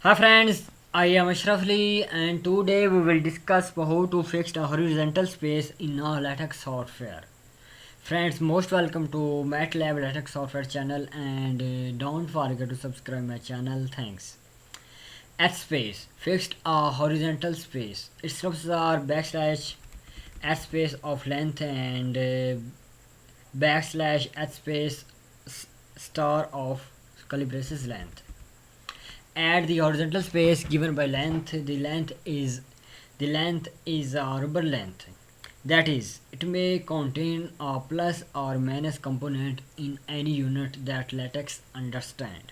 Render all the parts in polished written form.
Hi friends, I am Ashrafli and today we will discuss how to fix a horizontal space in a LaTeX software. Friends, most welcome to MATLAB LaTeX software channel and don't forget to subscribe my channel. Thanks. At space, fixed a horizontal space. Its steps are backslash at space of length and backslash at space star of calibrations length. Add the horizontal space given by length. The length is a rubber length. That is, it may contain a plus or minus component in any unit that LaTeX understand.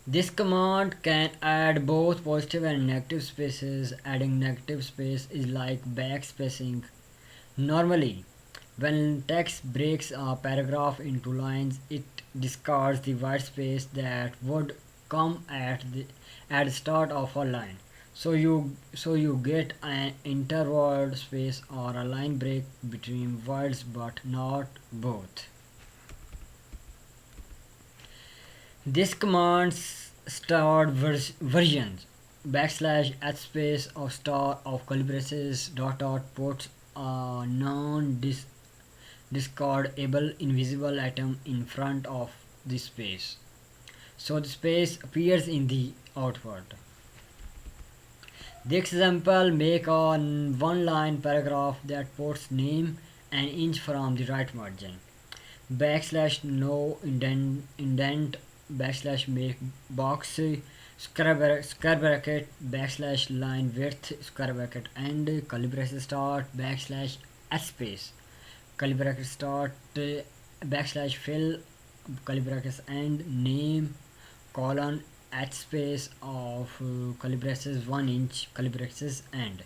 This command can add both positive and negative spaces. Adding negative space is like backspacing. Normally, when text breaks a paragraph into lines, it discards the white space that would come at the start of a line. So you get an interword space or a line break between words, but not both. This command's starred versions backslash at space of star of calibraces dot puts a non discardable invisible atom in front of the space. So the space appears in the output. The example make a one line paragraph that puts name an inch from the right margin. Backslash no indent backslash make box square bracket backslash line width square bracket and calibration start backslash at space curly bracket start backslash fill curly brackets and name colon at space of curly braces 1 inch curly braces and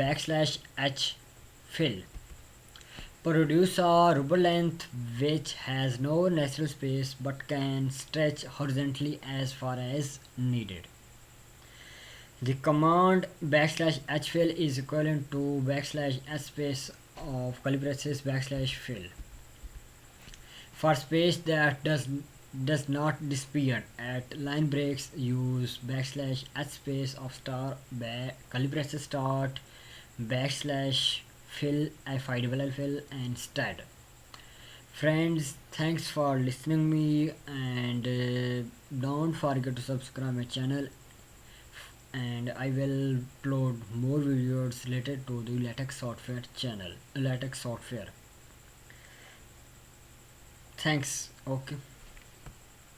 backslash h fill produce a rubber length which has no natural space but can stretch horizontally as far as needed. The command backslash hfill is equivalent to backslash h space of calibraces backslash fill. For space that does not disappear at line breaks, use backslash h space of star calibraces start backslash fill fill fill instead. Friends, thanks for listening me and don't forget to subscribe my channel and I will upload more videos related to the LaTeX software channel, LaTeX software. Thanks. Okay.